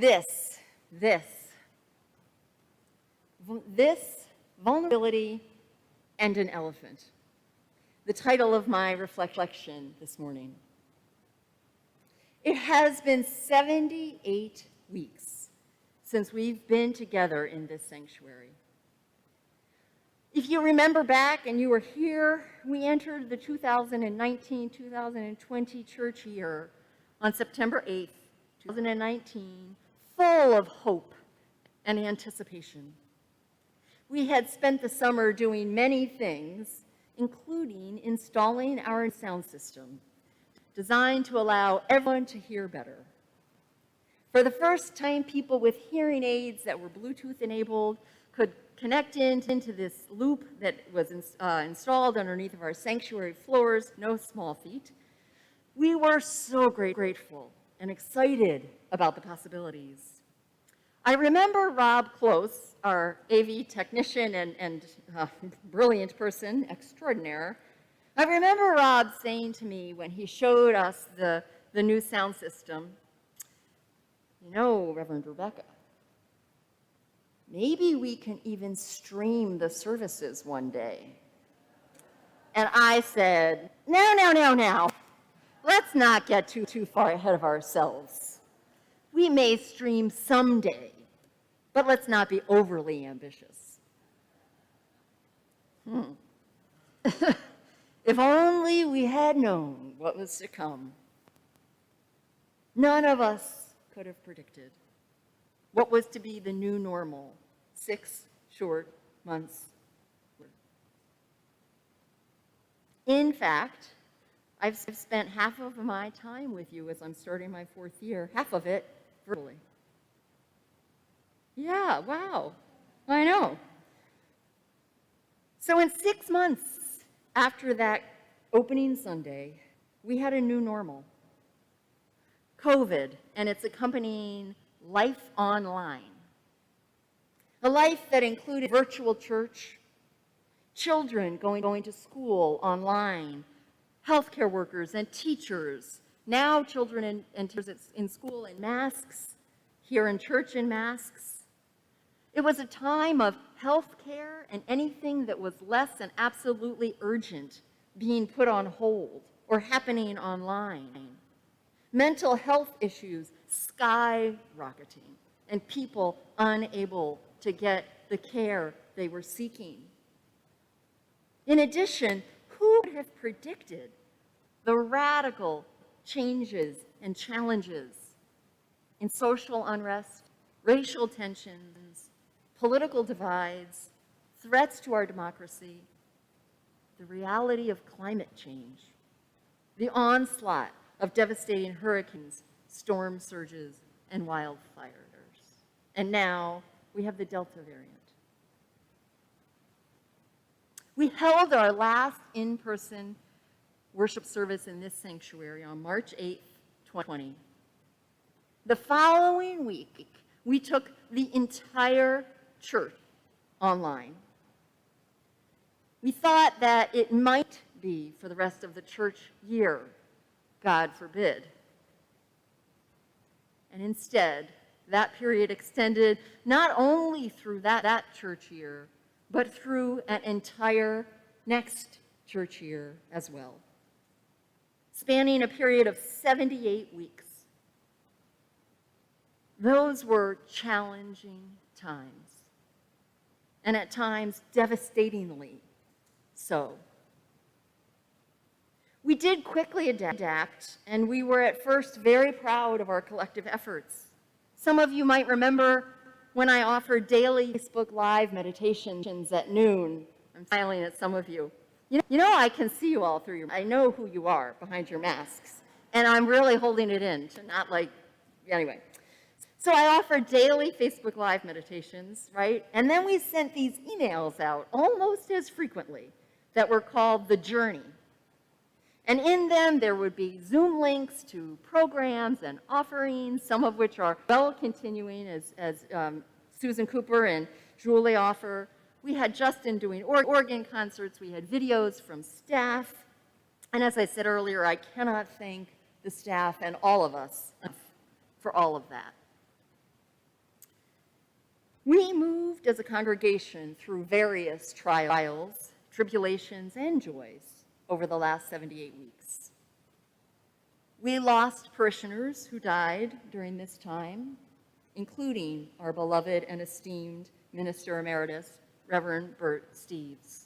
this, vulnerability and an elephant. The title of my reflection this morning. It has been 78 weeks since we've been together in this sanctuary. If you remember back and you were here, we entered the 2019-2020 church year on September 8th, 2019, full of hope and anticipation. We had spent the summer doing many things, including installing our sound system, designed to allow everyone to hear better. For the first time, people with hearing aids that were Bluetooth enabled could connect into this loop that was installed underneath of our sanctuary floors, no small feat. We were so grateful and excited about the possibilities. I remember Rob Close, our AV technician and brilliant person extraordinaire. I remember Rob saying to me when he showed us the new sound system, "You know, Reverend Rebecca, maybe we can even stream the services one day." And I said, now. Let's not get too far ahead of ourselves. We may stream someday, but let's not be overly ambitious. If only we had known what was to come. None of us could have predicted what was to be the new normal 6 short months. In fact, I've spent half of my time with you as I'm starting my 4th year, half of it virtually. Yeah, wow, I know. So in 6 months after that opening Sunday, we had a new normal. COVID and its accompanying life online. A life that included virtual church, children going to school online, healthcare workers and teachers, now children and teachers in school in masks, here in church in masks. It was a time of healthcare and anything that was less than absolutely urgent being put on hold or happening online. Mental health issues skyrocketing and people unable to get the care they were seeking. In addition, who would have predicted the radical changes and challenges in social unrest, racial tensions, political divides, threats to our democracy, the reality of climate change, the onslaught of devastating hurricanes, storm surges, and wildfires. And now we have the Delta variant. We held our last in-person worship service in this sanctuary on March 8th, 2020. The following week, we took the entire church online. We thought that it might be for the rest of the church year, God forbid. And instead, that period extended not only through that church year, but through an entire next church year as well, spanning a period of 78 weeks. Those were challenging times, and at times devastatingly so. We did quickly adapt, and we were at first very proud of our collective efforts. Some of you might remember when I offered daily Facebook Live meditations at noon. I'm smiling at some of you. You know I can see you all through I know who you are behind your masks, and I'm really holding it in to not anyway. So I offered daily Facebook Live meditations, right? And then we sent these emails out almost as frequently that were called The Journey. And in them, there would be Zoom links to programs and offerings, some of which are well continuing, as Susan Cooper and Julie offer. We had Justin doing organ concerts. We had videos from staff. And as I said earlier, I cannot thank the staff and all of us for all of that. We moved as a congregation through various trials, tribulations, and joys over the last 78 weeks. We lost parishioners who died during this time, including our beloved and esteemed Minister Emeritus, Reverend Bert Steeves.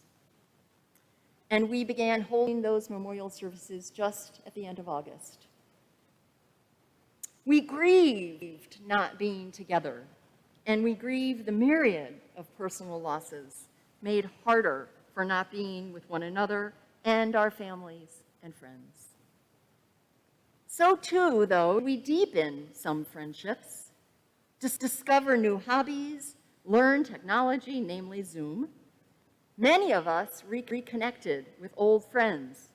And we began holding those memorial services just at the end of August. We grieved not being together, and we grieved the myriad of personal losses made harder for not being with one another and our families and friends. So too, though, we deepen some friendships, discover new hobbies, learn technology, namely Zoom. Many of us reconnected with old friends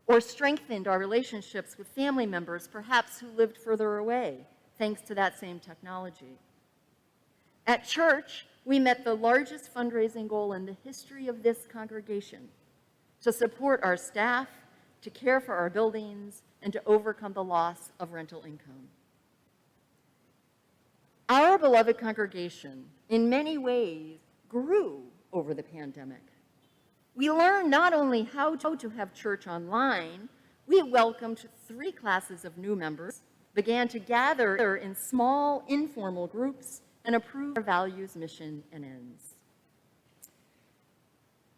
or strengthened our relationships with family members, perhaps who lived further away, thanks to that same technology. At church, we met the largest fundraising goal in the history of this congregation: to support our staff, to care for our buildings, and to overcome the loss of rental income. Our beloved congregation, in many ways, grew over the pandemic. We learned not only how to have church online, we welcomed 3 classes of new members, began to gather in small, informal groups, and approved our values, mission, and ends.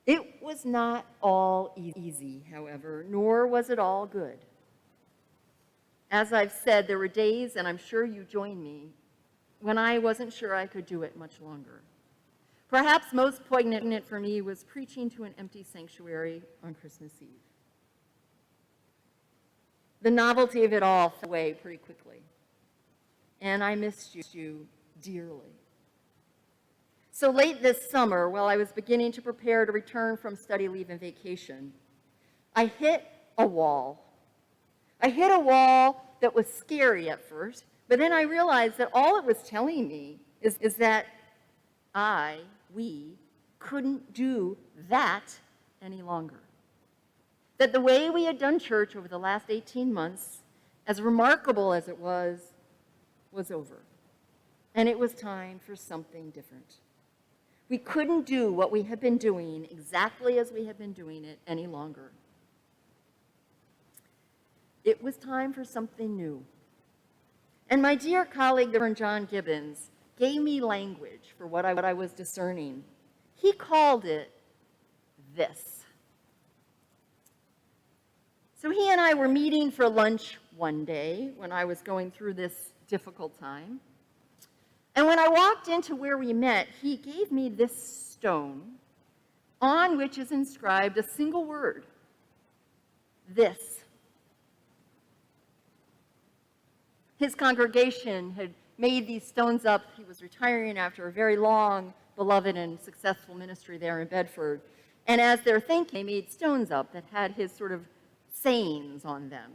It was not all easy, however, nor was it all good. As I've said, there were days, and I'm sure you join me, when I wasn't sure I could do it much longer. Perhaps most poignant for me was preaching to an empty sanctuary on Christmas Eve. The novelty of it all fell away pretty quickly, and I missed you dearly. So late this summer, while I was beginning to prepare to return from study leave and vacation, I hit a wall. I hit a wall that was scary at first, but then I realized that all it was telling me is that we couldn't do that any longer. That the way we had done church over the last 18 months, as remarkable as it was over. And it was time for something different. We couldn't do what we had been doing exactly as we had been doing it any longer. It was time for something new. And my dear colleague, the Reverend John Gibbons, gave me language for what I was discerning. He called it this. So he and I were meeting for lunch one day when I was going through this difficult time. And when I walked into where we met, he gave me this stone on which is inscribed a single word: this. His congregation had made these stones up. He was retiring after a very long, beloved, and successful ministry there in Bedford. And as they're thinking, they made stones up that had his sort of sayings on them.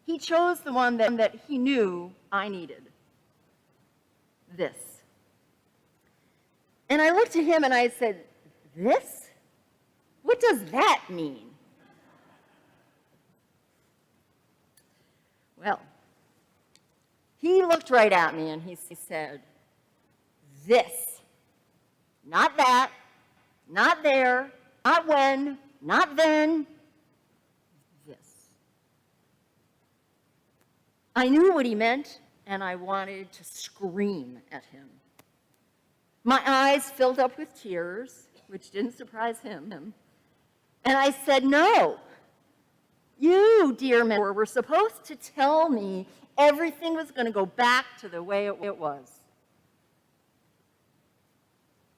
He chose the one that he knew I needed: this. And I looked at him and I said, "This? What does that mean?" Well, he looked right at me and he said, "This. Not that, not there, not when, not then. This." I knew what he meant, and I wanted to scream at him. My eyes filled up with tears, which didn't surprise him. And I said, "No. You, dear mentor, were supposed to tell me everything was going to go back to the way it was."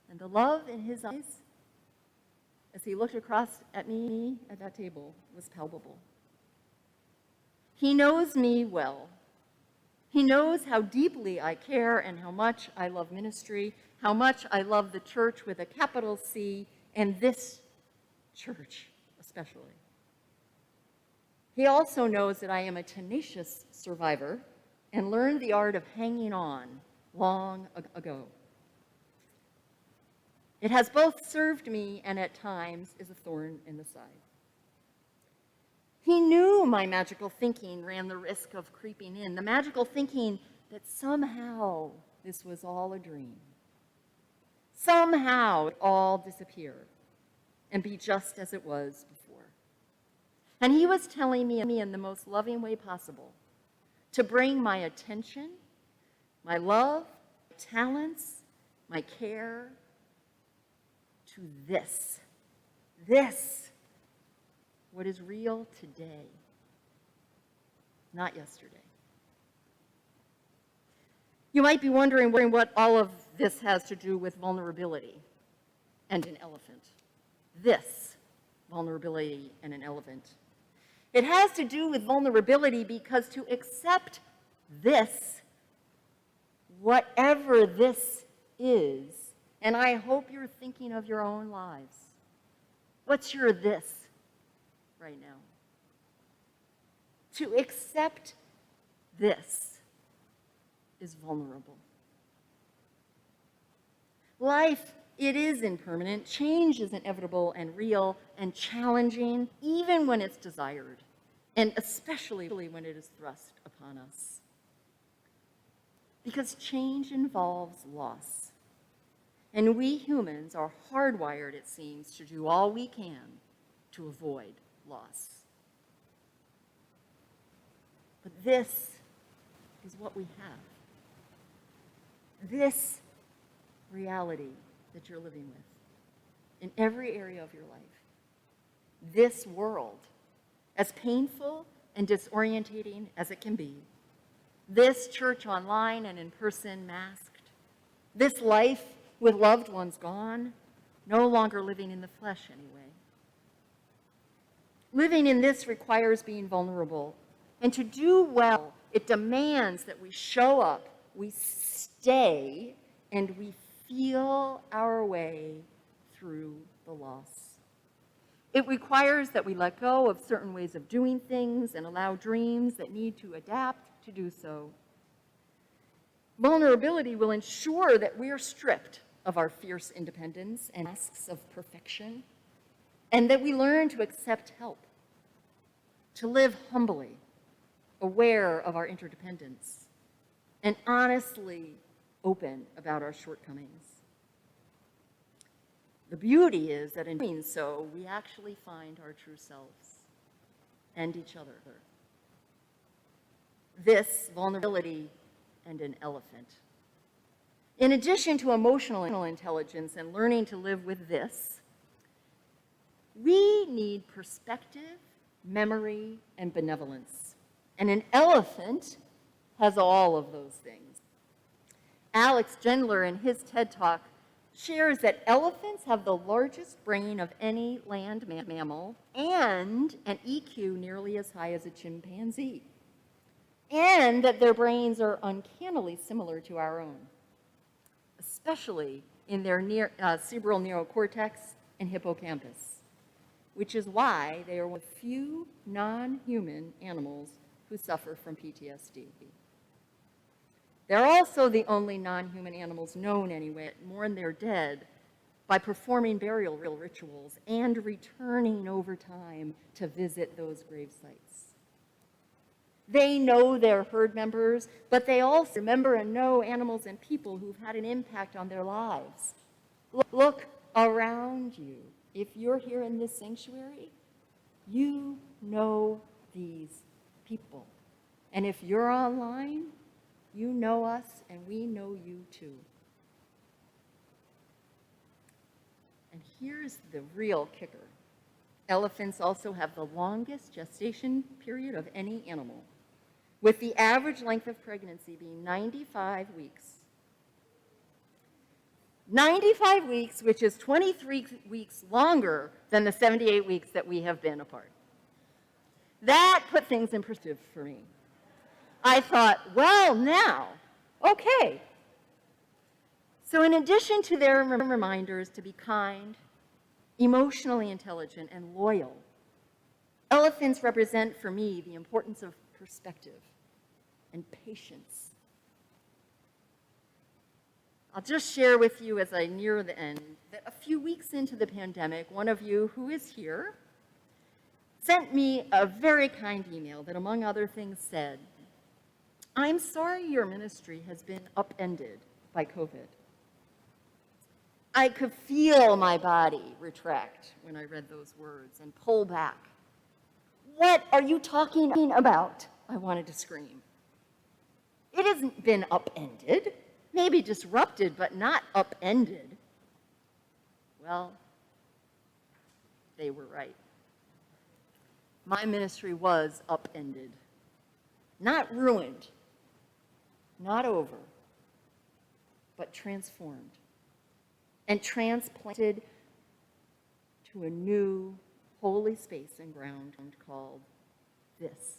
And the love in his eyes, as he looked across at me at that table, was palpable. He knows me well. He knows how deeply I care and how much I love ministry, how much I love the church with a capital C, and this church especially. He also knows that I am a tenacious survivor and learned the art of hanging on long ago. It has both served me and at times is a thorn in the side. He knew my magical thinking ran the risk of creeping in, the magical thinking that somehow this was all a dream. somehow it all disappear and be just as it was before. And he was telling me in the most loving way possible to bring my attention, my love, talents, my care to this, what is real today, not yesterday. You might be wondering what all of this has to do with vulnerability and an elephant. This vulnerability and an elephant. It has to do with vulnerability because to accept this, whatever this is, and I hope you're thinking of your own lives. What's your this right now? To accept this is vulnerable. Life, it is impermanent. Change is inevitable and real and challenging, even when it's desired, and especially when it is thrust upon us. Because change involves loss. And we humans are hardwired, it seems, to do all we can to avoid loss. But this is what we have. This reality that you're living with in every area of your life. This world, as painful and disorientating as it can be. This church online and in person masked. This life with loved ones gone, no longer living in the flesh anyway. Living in this requires being vulnerable. And to do well, it demands that we show up, we stay, and we feel our way through the loss. It requires that we let go of certain ways of doing things and allow dreams that need to adapt to do so. Vulnerability will ensure that we are stripped of our fierce independence and masks of perfection, and that we learn to accept help, to live humbly, aware of our interdependence, and honestly open about our shortcomings. The beauty is that in doing so, we actually find our true selves and each other. This vulnerability and an elephant. In addition to emotional intelligence and learning to live with this, we need perspective, memory, and benevolence. And an elephant has all of those things. Alex Gendler, in his TED Talk, shares that elephants have the largest brain of any land mammal and an EQ nearly as high as a chimpanzee, and that their brains are uncannily similar to our own, especially in their cerebral neocortex and hippocampus, which is why they are one of the few non-human animals who suffer from PTSD. They're also the only non-human animals known anyway to mourn their dead by performing burial rituals and returning over time to visit those grave sites. They know their herd members, but they also remember and know animals and people who've had an impact on their lives. Look around you. If you're here in this sanctuary, you know these people. And if you're online, you know us and we know you too. And here's the real kicker. Elephants also have the longest gestation period of any animal, with the average length of pregnancy being 95 weeks. 95 weeks, which is 23 weeks longer than the 78 weeks that we have been apart. That put things in perspective for me. I thought, well, now, okay. So in addition to their reminders to be kind, emotionally intelligent, and loyal, elephants represent for me the importance of perspective and patience. I'll just share with you as I near the end that a few weeks into the pandemic, one of you who is here sent me a very kind email that, among other things, said, "I'm sorry your ministry has been upended by COVID. I could feel my body retract when I read those words and pull back. What are you talking about? I wanted to scream. It hasn't been upended, maybe disrupted, but not upended. Well, they were right. My ministry was upended, not ruined, not over, but transformed and transplanted to a new holy space and ground called this.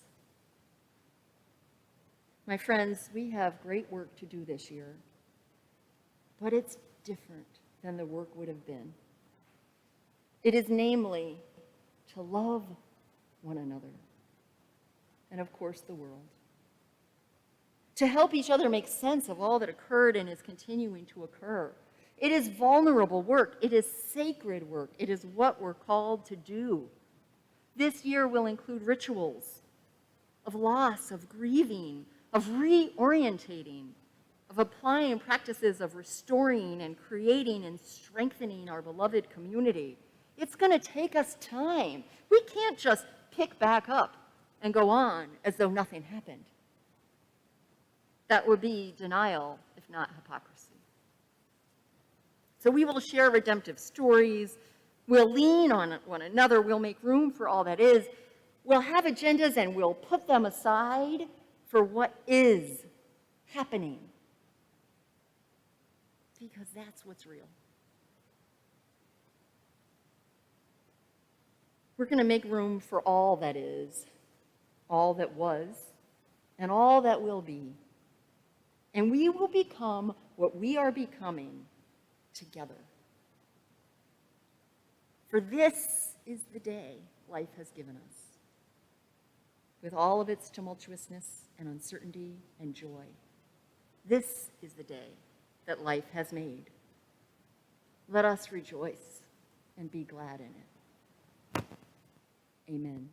My friends, we have great work to do this year, but it's different than the work would have been. It is namely to love one another and, of course, the world. To help each other make sense of all that occurred and is continuing to occur. It is vulnerable work. It is sacred work. It is what we're called to do. This year will include rituals of loss, of grieving, of reorientating, of applying practices of restoring and creating and strengthening our beloved community. It's going to take us time. We can't just pick back up and go on as though nothing happened. That would be denial, if not hypocrisy. So we will share redemptive stories. We'll lean on one another. We'll make room for all that is. We'll have agendas and we'll put them aside for what is happening. Because that's what's real. We're going to make room for all that is, all that was, and all that will be. And we will become what we are becoming together. For this is the day life has given us, with all of its tumultuousness and uncertainty and joy. This is the day that life has made. Let us rejoice and be glad in it. Amen.